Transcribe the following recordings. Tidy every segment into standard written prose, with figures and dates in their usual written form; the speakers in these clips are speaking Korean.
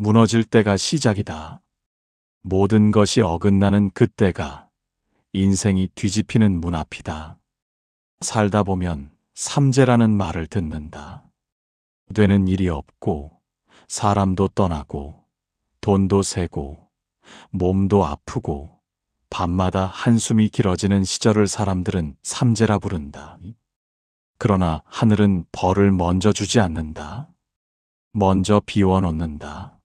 무너질 때가 시작이다. 모든 것이 어긋나는 그때가 인생이 뒤집히는 문 앞이다. 살다 보면 삼재라는 말을 듣는다. 되는 일이 없고 사람도 떠나고 돈도 새고 몸도 아프고 밤마다 한숨이 길어지는 시절을 사람들은 삼재라 부른다. 그러나 하늘은 벌을 먼저 주지 않는다. 먼저 비워놓는다.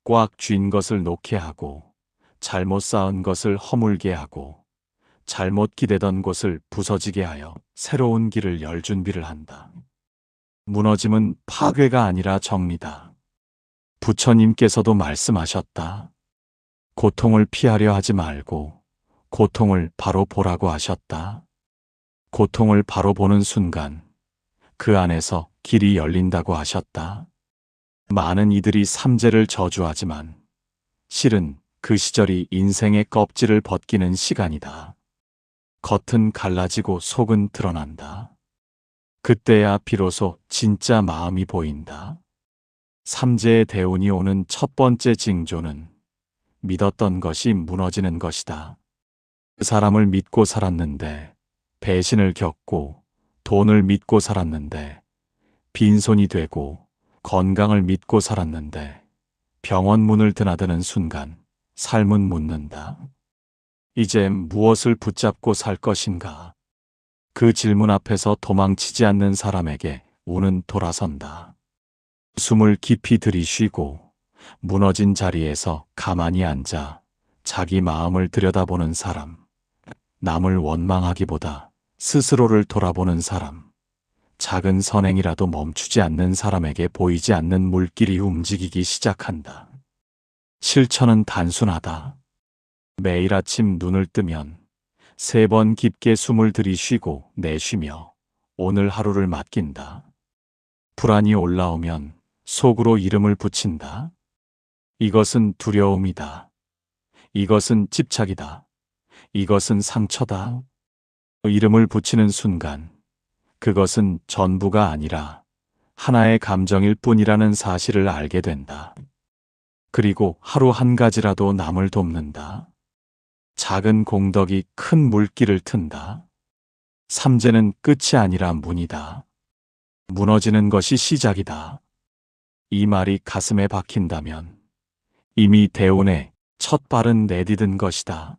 꽉 쥔 것을 놓게 하고 잘못 쌓은 것을 허물게 하고 잘못 기대던 곳을 부서지게 하여 새로운 길을 열 준비를 한다. 무너짐은 파괴가 아니라 정리다. 부처님께서도 말씀하셨다. 고통을 피하려 하지 말고 고통을 바로 보라고 하셨다. 고통을 바로 보는 순간 그 안에서 길이 열린다고 하셨다. 많은 이들이 삼재를 저주하지만 실은 그 시절이 인생의 껍질을 벗기는 시간이다. 겉은 갈라지고 속은 드러난다. 그때야 비로소 진짜 마음이 보인다. 삼재의 대운이 오는 첫 번째 징조는 믿었던 것이 무너지는 것이다. 그 사람을 믿고 살았는데 배신을 겪고 돈을 믿고 살았는데 빈손이 되고 건강을 믿고 살았는데 병원 문을 드나드는 순간 삶은 묻는다. 이제 무엇을 붙잡고 살 것인가? 그 질문 앞에서 도망치지 않는 사람에게 운은 돌아선다. 숨을 깊이 들이쉬고 무너진 자리에서 가만히 앉아 자기 마음을 들여다보는 사람, 남을 원망하기보다 스스로를 돌아보는 사람, 작은 선행이라도 멈추지 않는 사람에게 보이지 않는 물길이 움직이기 시작한다. 실천은 단순하다. 매일 아침 눈을 뜨면 3번 깊게 숨을 들이쉬고 내쉬며 오늘 하루를 맡긴다. 불안이 올라오면 속으로 이름을 붙인다. 이것은 두려움이다. 이것은 집착이다. 이것은 상처다. 이름을 붙이는 순간 그것은 전부가 아니라 하나의 감정일 뿐이라는 사실을 알게 된다. 그리고 하루 한 가지라도 남을 돕는다. 작은 공덕이 큰 물길을 튼다. 삼재는 끝이 아니라 문이다. 무너지는 것이 시작이다. 이 말이 가슴에 박힌다면 이미 대운에 첫 발은 내디딘 것이다.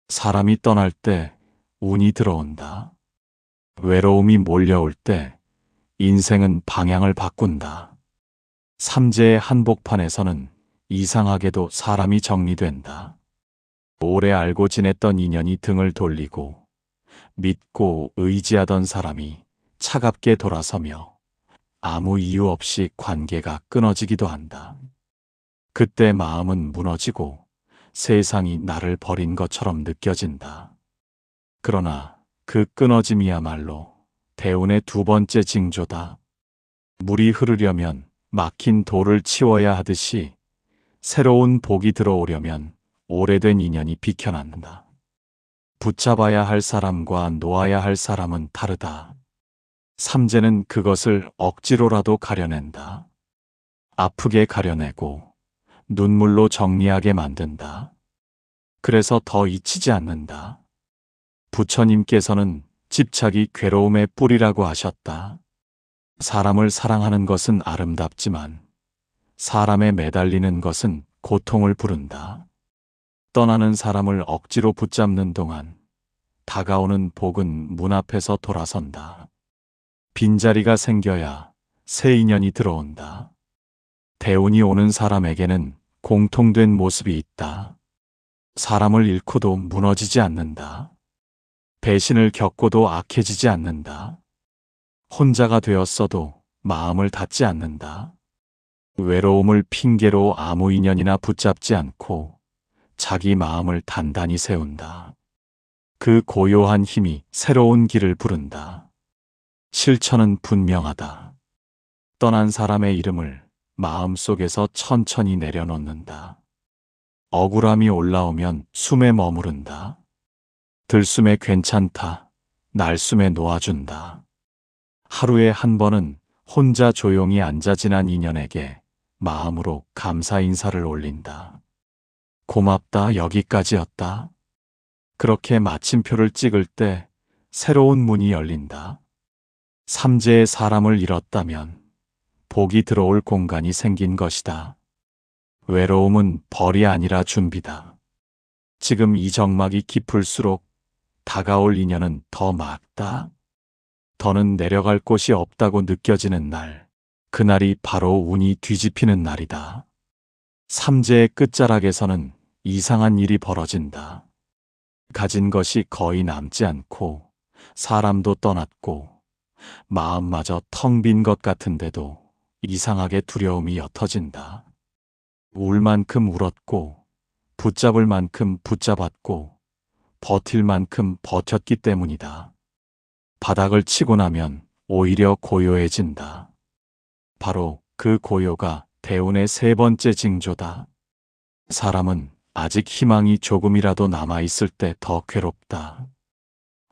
사람이 떠날 때 운이 들어온다. 외로움이 몰려올 때 인생은 방향을 바꾼다. 삼재의 한복판에서는 이상하게도 사람이 정리된다. 오래 알고 지냈던 인연이 등을 돌리고 믿고 의지하던 사람이 차갑게 돌아서며 아무 이유 없이 관계가 끊어지기도 한다. 그때 마음은 무너지고 세상이 나를 버린 것처럼 느껴진다. 그러나 그 끊어짐이야말로 대운의 두 번째 징조다. 물이 흐르려면 막힌 돌을 치워야 하듯이 새로운 복이 들어오려면 오래된 인연이 비켜난다. 붙잡아야 할 사람과 놓아야 할 사람은 다르다. 삼재는 그것을 억지로라도 가려낸다. 아프게 가려내고 눈물로 정리하게 만든다. 그래서 더 잊히지 않는다. 부처님께서는 집착이 괴로움의 뿌리라고 하셨다. 사람을 사랑하는 것은 아름답지만 사람에 매달리는 것은 고통을 부른다. 떠나는 사람을 억지로 붙잡는 동안 다가오는 복은 문 앞에서 돌아선다. 빈자리가 생겨야 새 인연이 들어온다. 대운이 오는 사람에게는 공통된 모습이 있다. 사람을 잃고도 무너지지 않는다. 배신을 겪고도 악해지지 않는다. 혼자가 되었어도 마음을 닫지 않는다. 외로움을 핑계로 아무 인연이나 붙잡지 않고 자기 마음을 단단히 세운다. 그 고요한 힘이 새로운 길을 부른다. 실천은 분명하다. 떠난 사람의 이름을 마음속에서 천천히 내려놓는다. 억울함이 올라오면 숨에 머무른다. 들숨에 괜찮다. 날숨에 놓아준다. 하루에 한 번은 혼자 조용히 앉아 지난 인연에게 마음으로 감사 인사를 올린다. 고맙다, 여기까지였다. 그렇게 마침표를 찍을 때 새로운 문이 열린다. 삼재의 사람을 잃었다면 복이 들어올 공간이 생긴 것이다. 외로움은 벌이 아니라 준비다. 지금 이 적막이 깊을수록 다가올 인연은 더 맑다. 더는 내려갈 곳이 없다고 느껴지는 날, 그날이 바로 운이 뒤집히는 날이다. 삼재의 끝자락에서는 이상한 일이 벌어진다. 가진 것이 거의 남지 않고 사람도 떠났고 마음마저 텅 빈 것 같은데도 이상하게 두려움이 옅어진다. 울 만큼 울었고 붙잡을 만큼 붙잡았고 버틸 만큼 버텼기 때문이다. 바닥을 치고 나면 오히려 고요해진다. 바로 그 고요가 대운의 세 번째 징조다. 사람은 아직 희망이 조금이라도 남아있을 때 더 괴롭다.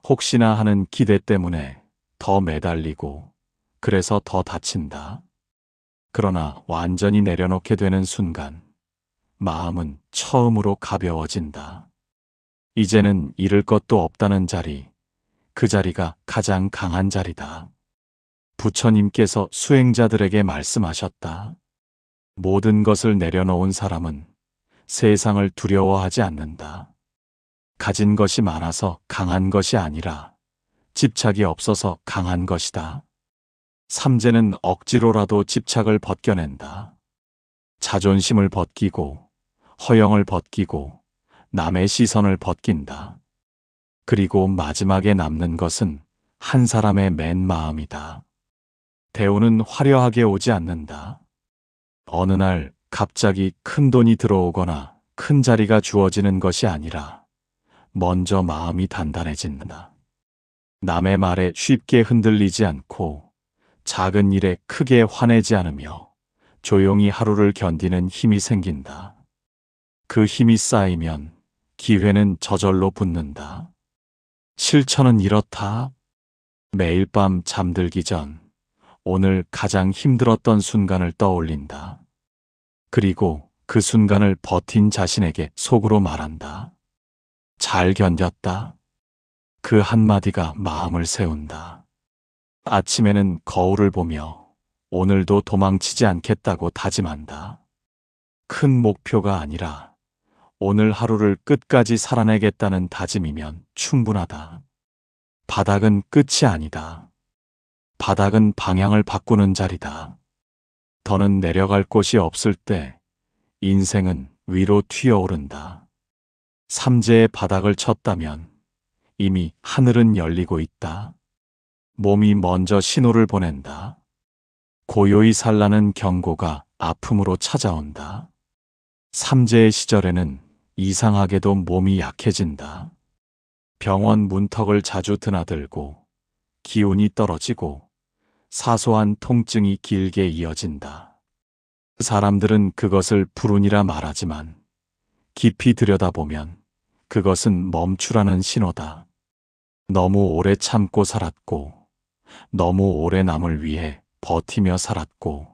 혹시나 하는 기대 때문에 더 매달리고 그래서 더 다친다. 그러나 완전히 내려놓게 되는 순간 마음은 처음으로 가벼워진다. 이제는 잃을 것도 없다는 자리, 그 자리가 가장 강한 자리다. 부처님께서 수행자들에게 말씀하셨다. 모든 것을 내려놓은 사람은 세상을 두려워하지 않는다. 가진 것이 많아서 강한 것이 아니라 집착이 없어서 강한 것이다. 삼재는 억지로라도 집착을 벗겨낸다. 자존심을 벗기고 허영을 벗기고 남의 시선을 벗긴다. 그리고 마지막에 남는 것은 한 사람의 맨 마음이다. 대운은 화려하게 오지 않는다. 어느 날 갑자기 큰 돈이 들어오거나 큰 자리가 주어지는 것이 아니라 먼저 마음이 단단해진다. 남의 말에 쉽게 흔들리지 않고 작은 일에 크게 화내지 않으며 조용히 하루를 견디는 힘이 생긴다. 그 힘이 쌓이면 기회는 저절로 붙는다. 실천은 이렇다. 매일 밤 잠들기 전 오늘 가장 힘들었던 순간을 떠올린다. 그리고 그 순간을 버틴 자신에게 속으로 말한다. 잘 견뎠다. 그 한마디가 마음을 세운다. 아침에는 거울을 보며 오늘도 도망치지 않겠다고 다짐한다. 큰 목표가 아니라 오늘 하루를 끝까지 살아내겠다는 다짐이면 충분하다. 바닥은 끝이 아니다. 바닥은 방향을 바꾸는 자리다. 더는 내려갈 곳이 없을 때 인생은 위로 튀어오른다. 삼재의 바닥을 쳤다면 이미 하늘은 열리고 있다. 몸이 먼저 신호를 보낸다. 고요히 살라는 경고가 아픔으로 찾아온다. 삼재의 시절에는 이상하게도 몸이 약해진다. 병원 문턱을 자주 드나들고 기운이 떨어지고 사소한 통증이 길게 이어진다. 사람들은 그것을 불운이라 말하지만 깊이 들여다보면 그것은 멈추라는 신호다. 너무 오래 참고 살았고, 너무 오래 남을 위해 버티며 살았고,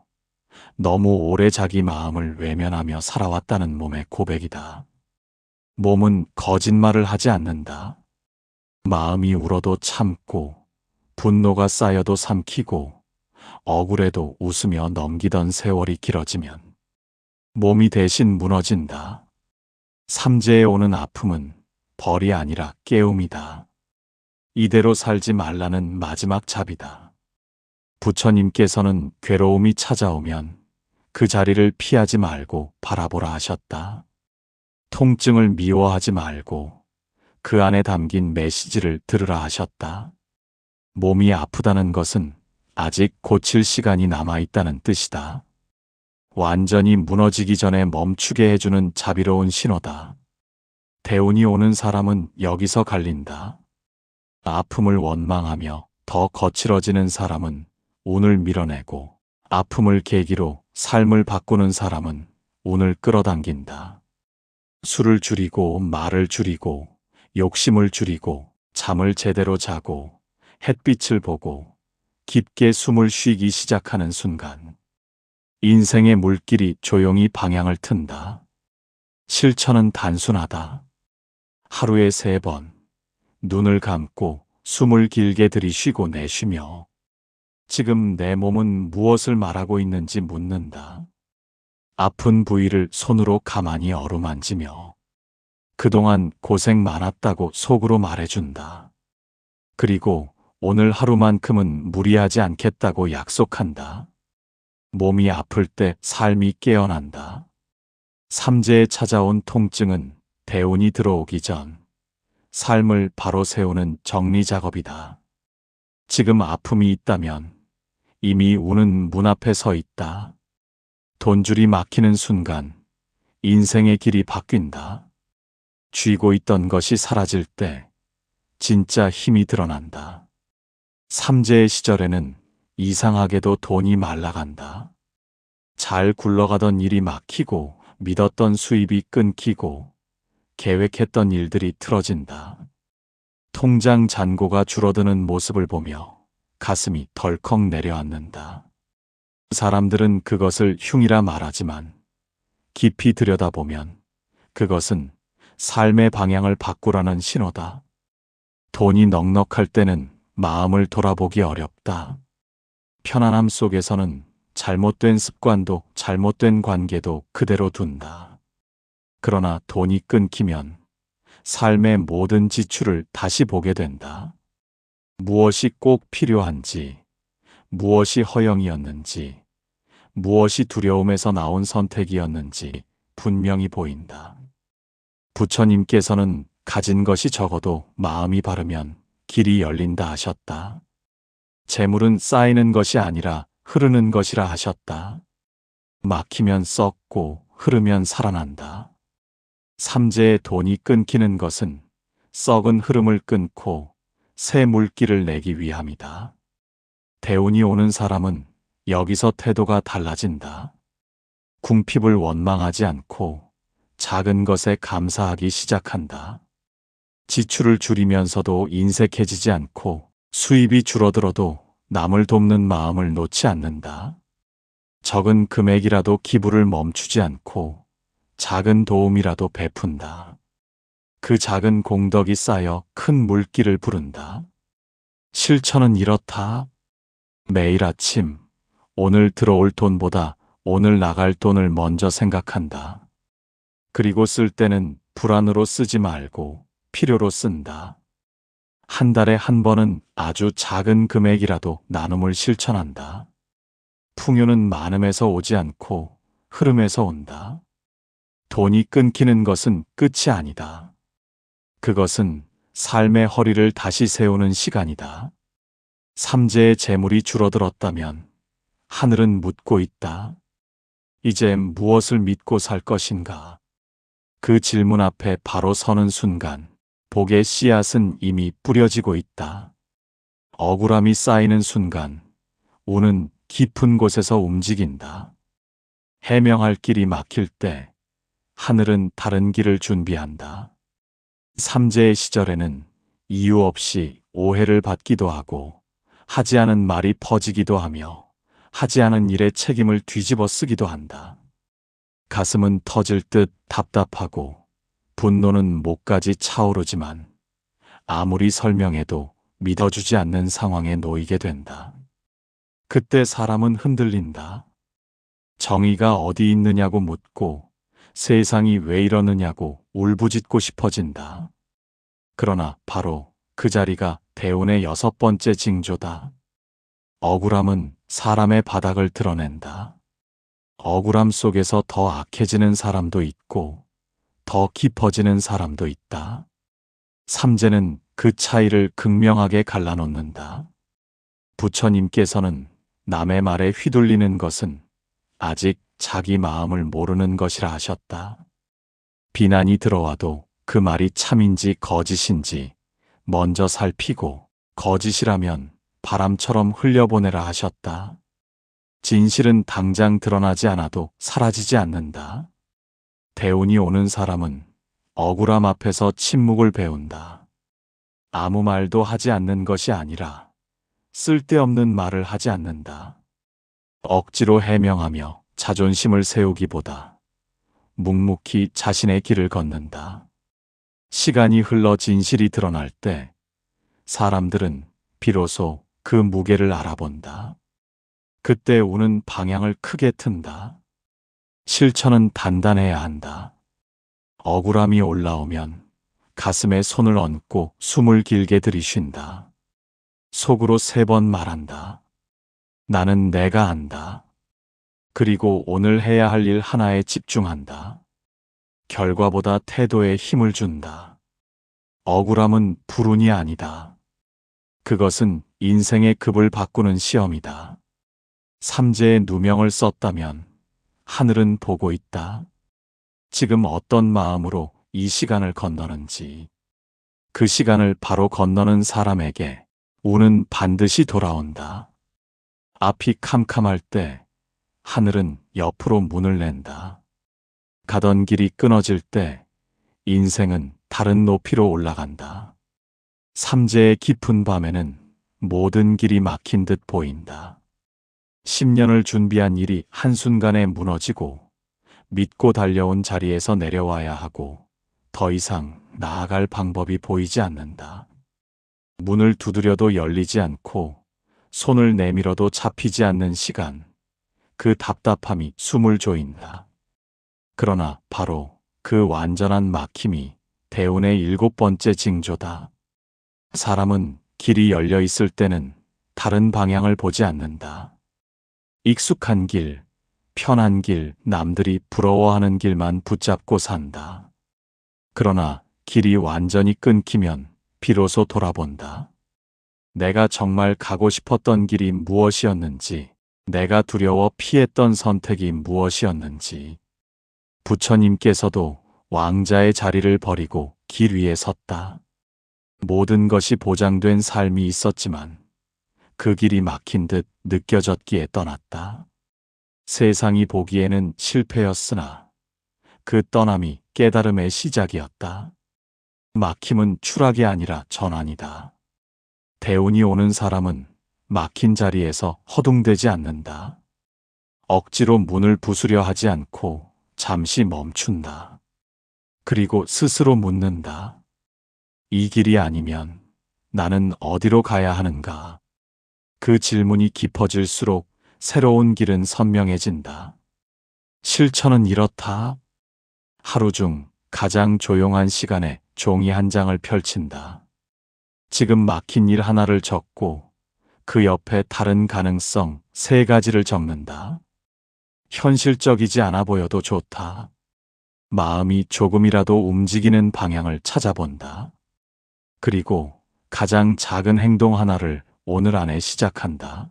너무 오래 자기 마음을 외면하며 살아왔다는 몸의 고백이다. 몸은 거짓말을 하지 않는다. 마음이 울어도 참고, 분노가 쌓여도 삼키고, 억울해도 웃으며 넘기던 세월이 길어지면 몸이 대신 무너진다. 삼재에 오는 아픔은 벌이 아니라 깨움이다. 이대로 살지 말라는 마지막 잡이다. 부처님께서는 괴로움이 찾아오면 그 자리를 피하지 말고 바라보라 하셨다. 통증을 미워하지 말고 그 안에 담긴 메시지를 들으라 하셨다. 몸이 아프다는 것은 아직 고칠 시간이 남아있다는 뜻이다. 완전히 무너지기 전에 멈추게 해주는 자비로운 신호다. 대운이 오는 사람은 여기서 갈린다. 아픔을 원망하며 더 거칠어지는 사람은 운을 밀어내고, 아픔을 계기로 삶을 바꾸는 사람은 운을 끌어당긴다. 술을 줄이고 말을 줄이고 욕심을 줄이고 잠을 제대로 자고 햇빛을 보고 깊게 숨을 쉬기 시작하는 순간 인생의 물길이 조용히 방향을 튼다. 실천은 단순하다. 하루에 3번 눈을 감고 숨을 길게 들이쉬고 내쉬며 지금 내 몸은 무엇을 말하고 있는지 묻는다. 아픈 부위를 손으로 가만히 어루만지며 그동안 고생 많았다고 속으로 말해준다. 그리고 오늘 하루만큼은 무리하지 않겠다고 약속한다. 몸이 아플 때 삶이 깨어난다. 삼재에 찾아온 통증은 대운이 들어오기 전 삶을 바로 세우는 정리 작업이다. 지금 아픔이 있다면 이미 운은 문 앞에 서 있다. 돈줄이 막히는 순간 인생의 길이 바뀐다. 쥐고 있던 것이 사라질 때 진짜 힘이 드러난다. 삼재의 시절에는 이상하게도 돈이 말라간다. 잘 굴러가던 일이 막히고 믿었던 수입이 끊기고 계획했던 일들이 틀어진다. 통장 잔고가 줄어드는 모습을 보며 가슴이 덜컥 내려앉는다. 사람들은 그것을 흉이라 말하지만 깊이 들여다보면 그것은 삶의 방향을 바꾸라는 신호다. 돈이 넉넉할 때는 마음을 돌아보기 어렵다. 편안함 속에서는 잘못된 습관도 잘못된 관계도 그대로 둔다. 그러나 돈이 끊기면 삶의 모든 지출을 다시 보게 된다. 무엇이 꼭 필요한지, 무엇이 허영이었는지, 무엇이 두려움에서 나온 선택이었는지 분명히 보인다. 부처님께서는 가진 것이 적어도 마음이 바르면 길이 열린다 하셨다. 재물은 쌓이는 것이 아니라 흐르는 것이라 하셨다. 막히면 썩고 흐르면 살아난다. 삼재의 돈이 끊기는 것은 썩은 흐름을 끊고 새 물길을 내기 위함이다. 대운이 오는 사람은 여기서 태도가 달라진다. 궁핍을 원망하지 않고 작은 것에 감사하기 시작한다. 지출을 줄이면서도 인색해지지 않고 수입이 줄어들어도 남을 돕는 마음을 놓지 않는다. 적은 금액이라도 기부를 멈추지 않고 작은 도움이라도 베푼다. 그 작은 공덕이 쌓여 큰 물길을 부른다. 실천은 이렇다. 매일 아침 오늘 들어올 돈보다 오늘 나갈 돈을 먼저 생각한다. 그리고 쓸 때는 불안으로 쓰지 말고 필요로 쓴다. 한 달에 한 번은 아주 작은 금액이라도 나눔을 실천한다. 풍요는 많음에서 오지 않고 흐름에서 온다. 돈이 끊기는 것은 끝이 아니다. 그것은 삶의 허리를 다시 세우는 시간이다. 삼재의 재물이 줄어들었다면 하늘은 묻고 있다. 이제 무엇을 믿고 살 것인가? 그 질문 앞에 바로 서는 순간 복의 씨앗은 이미 뿌려지고 있다. 억울함이 쌓이는 순간 운은 깊은 곳에서 움직인다. 해명할 길이 막힐 때 하늘은 다른 길을 준비한다. 삼재의 시절에는 이유 없이 오해를 받기도 하고 하지 않은 말이 퍼지기도 하며 하지 않은 일에 책임을 뒤집어 쓰기도 한다. 가슴은 터질 듯 답답하고 분노는 목까지 차오르지만 아무리 설명해도 믿어주지 않는 상황에 놓이게 된다. 그때 사람은 흔들린다. 정의가 어디 있느냐고 묻고 세상이 왜 이러느냐고 울부짖고 싶어진다. 그러나 바로 그 자리가 대운의 6번째 징조다. 억울함은 사람의 바닥을 드러낸다. 억울함 속에서 더 악해지는 사람도 있고 더 깊어지는 사람도 있다. 삼재는 그 차이를 극명하게 갈라놓는다. 부처님께서는 남의 말에 휘둘리는 것은 아직 자기 마음을 모르는 것이라 하셨다. 비난이 들어와도 그 말이 참인지 거짓인지 먼저 살피고 거짓이라면 바람처럼 흘려보내라 하셨다. 진실은 당장 드러나지 않아도 사라지지 않는다. 대운이 오는 사람은 억울함 앞에서 침묵을 배운다. 아무 말도 하지 않는 것이 아니라 쓸데없는 말을 하지 않는다. 억지로 해명하며 자존심을 세우기보다 묵묵히 자신의 길을 걷는다. 시간이 흘러 진실이 드러날 때 사람들은 비로소 그 무게를 알아본다. 그때 우는 방향을 크게 튼다. 실천은 단단해야 한다. 억울함이 올라오면 가슴에 손을 얹고 숨을 길게 들이쉰다. 속으로 3번 말한다. 나는 내가 안다. 그리고 오늘 해야 할 일 하나에 집중한다. 결과보다 태도에 힘을 준다. 억울함은 불운이 아니다. 그것은 인생의 급을 바꾸는 시험이다. 삼재의 누명을 썼다면 하늘은 보고 있다. 지금 어떤 마음으로 이 시간을 건너는지, 그 시간을 바로 건너는 사람에게 운은 반드시 돌아온다. 앞이 캄캄할 때 하늘은 옆으로 문을 낸다. 가던 길이 끊어질 때 인생은 다른 높이로 올라간다. 삼재의 깊은 밤에는 모든 길이 막힌 듯 보인다. 10년을 준비한 일이 한순간에 무너지고 믿고 달려온 자리에서 내려와야 하고 더 이상 나아갈 방법이 보이지 않는다. 문을 두드려도 열리지 않고 손을 내밀어도 잡히지 않는 시간, 그 답답함이 숨을 조인다. 그러나 바로 그 완전한 막힘이 대운의 7번째 징조다. 사람은 길이 열려 있을 때는 다른 방향을 보지 않는다. 익숙한 길, 편한 길, 남들이 부러워하는 길만 붙잡고 산다. 그러나 길이 완전히 끊기면 비로소 돌아본다. 내가 정말 가고 싶었던 길이 무엇이었는지, 내가 두려워 피했던 선택이 무엇이었는지. 부처님께서도 왕자의 자리를 버리고 길 위에 섰다. 모든 것이 보장된 삶이 있었지만 그 길이 막힌 듯 느껴졌기에 떠났다. 세상이 보기에는 실패였으나 그 떠남이 깨달음의 시작이었다. 막힘은 추락이 아니라 전환이다. 대운이 오는 사람은 막힌 자리에서 허둥대지 않는다. 억지로 문을 부수려 하지 않고 잠시 멈춘다. 그리고 스스로 묻는다. 이 길이 아니면 나는 어디로 가야 하는가? 그 질문이 깊어질수록 새로운 길은 선명해진다. 실천은 이렇다. 하루 중 가장 조용한 시간에 종이 한 장을 펼친다. 지금 막힌 일 하나를 적고 그 옆에 다른 가능성 3가지를 적는다. 현실적이지 않아 보여도 좋다. 마음이 조금이라도 움직이는 방향을 찾아본다. 그리고 가장 작은 행동 하나를 오늘 안에 시작한다.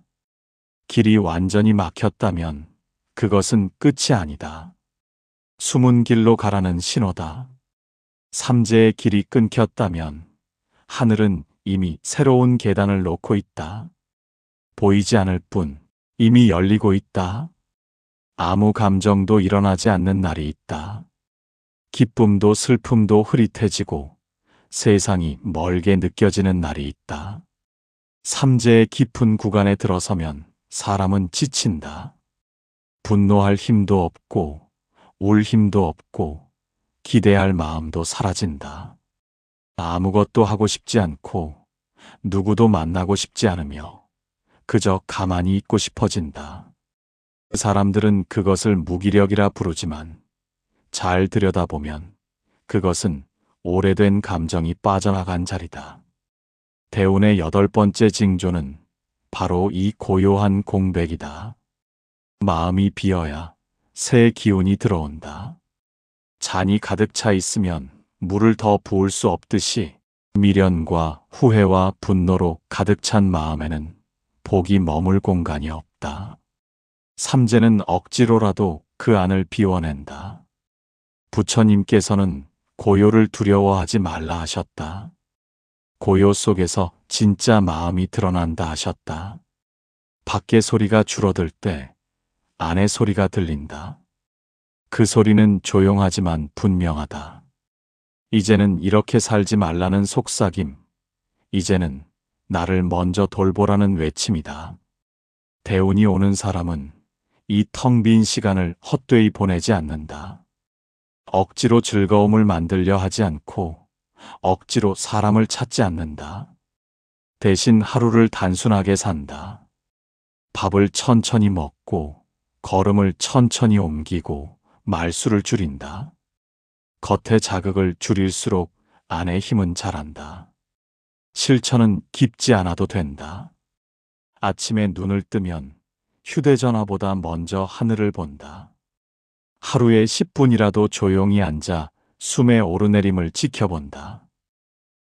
길이 완전히 막혔다면 그것은 끝이 아니다. 숨은 길로 가라는 신호다. 삼재의 길이 끊겼다면 하늘은 이미 새로운 계단을 놓고 있다. 보이지 않을 뿐 이미 열리고 있다. 아무 감정도 일어나지 않는 날이 있다. 기쁨도 슬픔도 흐릿해지고 세상이 멀게 느껴지는 날이 있다. 삼재의 깊은 구간에 들어서면 사람은 지친다. 분노할 힘도 없고 울 힘도 없고 기대할 마음도 사라진다. 아무것도 하고 싶지 않고 누구도 만나고 싶지 않으며 그저 가만히 있고 싶어진다. 사람들은 그것을 무기력이라 부르지만 잘 들여다보면 그것은 오래된 감정이 빠져나간 자리다. 대운의 8번째 징조는 바로 이 고요한 공백이다. 마음이 비어야 새 기운이 들어온다. 잔이 가득 차 있으면 물을 더 부을 수 없듯이 미련과 후회와 분노로 가득 찬 마음에는 복이 머물 공간이 없다. 삼재는 억지로라도 그 안을 비워낸다. 부처님께서는 고요를 두려워하지 말라 하셨다. 고요 속에서 진짜 마음이 드러난다 하셨다. 밖의 소리가 줄어들 때 안의 소리가 들린다. 그 소리는 조용하지만 분명하다. 이제는 이렇게 살지 말라는 속삭임, 이제는 나를 먼저 돌보라는 외침이다. 대운이 오는 사람은 이 텅 빈 시간을 헛되이 보내지 않는다. 억지로 즐거움을 만들려 하지 않고 억지로 사람을 찾지 않는다. 대신 하루를 단순하게 산다. 밥을 천천히 먹고 걸음을 천천히 옮기고 말수를 줄인다. 겉의 자극을 줄일수록 안의 힘은 자란다. 실천은 깊지 않아도 된다. 아침에 눈을 뜨면 휴대전화보다 먼저 하늘을 본다. 하루에 10분이라도 조용히 앉아 숨의 오르내림을 지켜본다.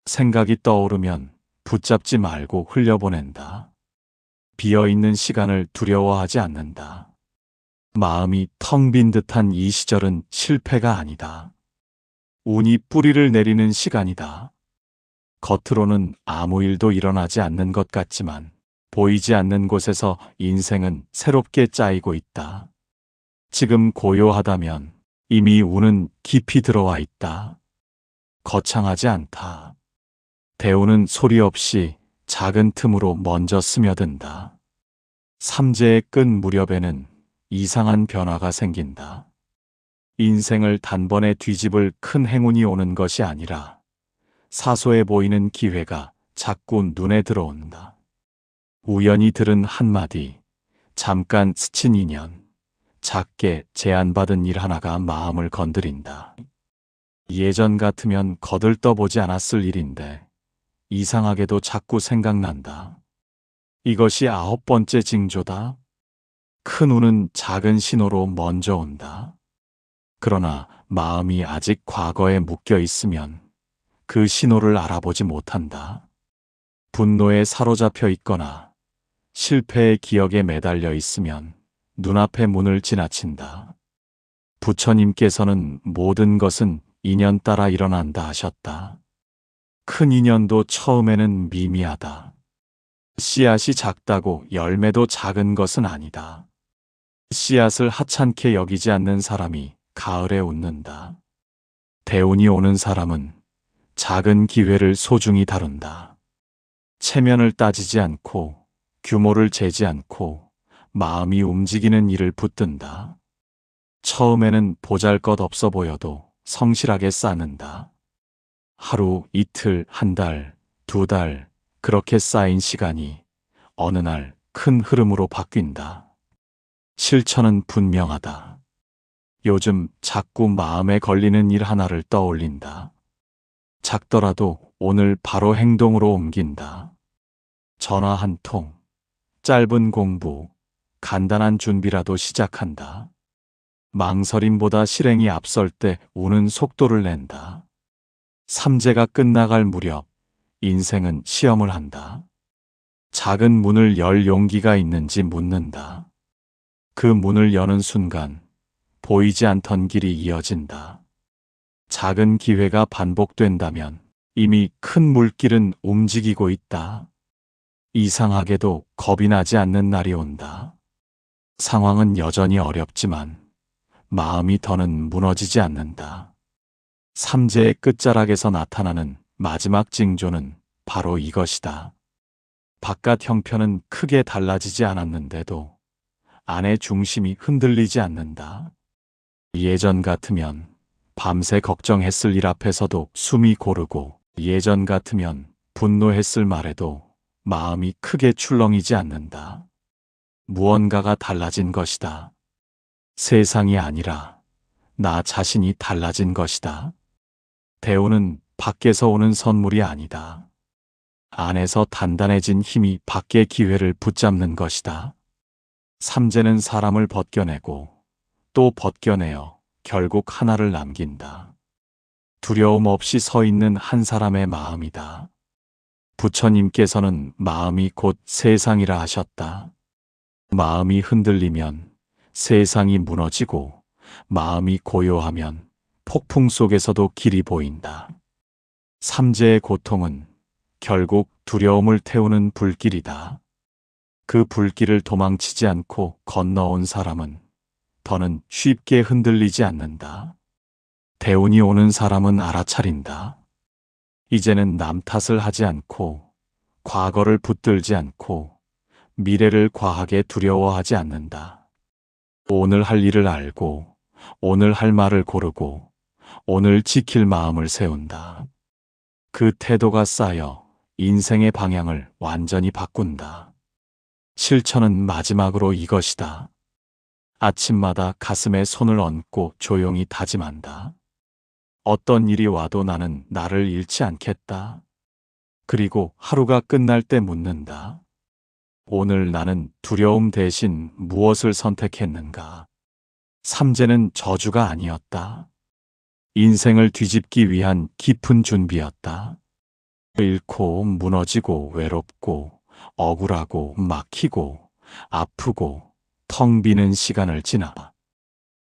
생각이 떠오르면 붙잡지 말고 흘려보낸다. 비어있는 시간을 두려워하지 않는다. 마음이 텅 빈 듯한 이 시절은 실패가 아니다. 운이 뿌리를 내리는 시간이다. 겉으로는 아무 일도 일어나지 않는 것 같지만 보이지 않는 곳에서 인생은 새롭게 짜이고 있다. 지금 고요하다면 이미 운은 깊이 들어와 있다. 거창하지 않다. 대우는 소리 없이 작은 틈으로 먼저 스며든다. 삼재의 끝 무렵에는 이상한 변화가 생긴다. 인생을 단번에 뒤집을 큰 행운이 오는 것이 아니라 사소해 보이는 기회가 자꾸 눈에 들어온다. 우연히 들은 한마디, 잠깐 스친 인연, 작게 제안받은 일 하나가 마음을 건드린다. 예전 같으면 거들떠보지 않았을 일인데 이상하게도 자꾸 생각난다. 이것이 9번째 징조다. 큰 운은 작은 신호로 먼저 온다. 그러나 마음이 아직 과거에 묶여 있으면 그 신호를 알아보지 못한다. 분노에 사로잡혀 있거나 실패의 기억에 매달려 있으면 눈앞의 문을 지나친다. 부처님께서는 모든 것은 인연 따라 일어난다 하셨다. 큰 인연도 처음에는 미미하다. 씨앗이 작다고 열매도 작은 것은 아니다. 씨앗을 하찮게 여기지 않는 사람이 가을에 웃는다. 대운이 오는 사람은 작은 기회를 소중히 다룬다. 체면을 따지지 않고 규모를 재지 않고 마음이 움직이는 일을 붙든다. 처음에는 보잘것없어 보여도 성실하게 쌓는다. 하루, 이틀, 한 달, 2달 그렇게 쌓인 시간이 어느 날 큰 흐름으로 바뀐다. 실천은 분명하다. 요즘 자꾸 마음에 걸리는 일 하나를 떠올린다. 작더라도 오늘 바로 행동으로 옮긴다. 전화 한 통, 짧은 공부, 간단한 준비라도 시작한다. 망설임보다 실행이 앞설 때 우는 속도를 낸다. 삼재가 끝나갈 무렵 인생은 시험을 한다. 작은 문을 열 용기가 있는지 묻는다. 그 문을 여는 순간 보이지 않던 길이 이어진다. 작은 기회가 반복된다면 이미 큰 물길은 움직이고 있다. 이상하게도 겁이 나지 않는 날이 온다. 상황은 여전히 어렵지만 마음이 더는 무너지지 않는다. 삼재의 끝자락에서 나타나는 마지막 징조는 바로 이것이다. 바깥 형편은 크게 달라지지 않았는데도 안의 중심이 흔들리지 않는다. 예전 같으면 밤새 걱정했을 일 앞에서도 숨이 고르고 예전 같으면 분노했을 말에도 마음이 크게 출렁이지 않는다. 무언가가 달라진 것이다. 세상이 아니라 나 자신이 달라진 것이다. 대우는 밖에서 오는 선물이 아니다. 안에서 단단해진 힘이 밖의 기회를 붙잡는 것이다. 삼재는 사람을 벗겨내고 또 벗겨내어 결국 하나를 남긴다. 두려움 없이 서 있는 한 사람의 마음이다. 부처님께서는 마음이 곧 세상이라 하셨다. 마음이 흔들리면 세상이 무너지고 마음이 고요하면 폭풍 속에서도 길이 보인다. 삼재의 고통은 결국 두려움을 태우는 불길이다. 그 불길을 도망치지 않고 건너온 사람은 더는 쉽게 흔들리지 않는다. 대운이 오는 사람은 알아차린다. 이제는 남 탓을 하지 않고 과거를 붙들지 않고 미래를 과하게 두려워하지 않는다. 오늘 할 일을 알고, 오늘 할 말을 고르고, 오늘 지킬 마음을 세운다. 그 태도가 쌓여 인생의 방향을 완전히 바꾼다. 실천은 마지막으로 이것이다. 아침마다 가슴에 손을 얹고 조용히 다짐한다. 어떤 일이 와도 나는 나를 잃지 않겠다. 그리고 하루가 끝날 때 묻는다. 오늘 나는 두려움 대신 무엇을 선택했는가? 삼재는 저주가 아니었다. 인생을 뒤집기 위한 깊은 준비였다. 잃고 무너지고 외롭고 억울하고 막히고 아프고 텅 비는 시간을 지나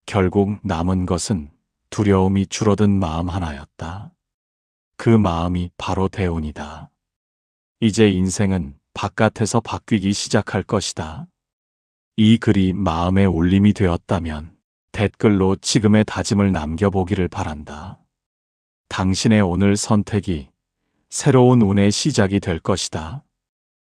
결국 남은 것은 두려움이 줄어든 마음 하나였다. 그 마음이 바로 대운이다. 이제 인생은 바깥에서 바뀌기 시작할 것이다. 이 글이 마음의 울림이 되었다면 댓글로 지금의 다짐을 남겨보기를 바란다. 당신의 오늘 선택이 새로운 운의 시작이 될 것이다.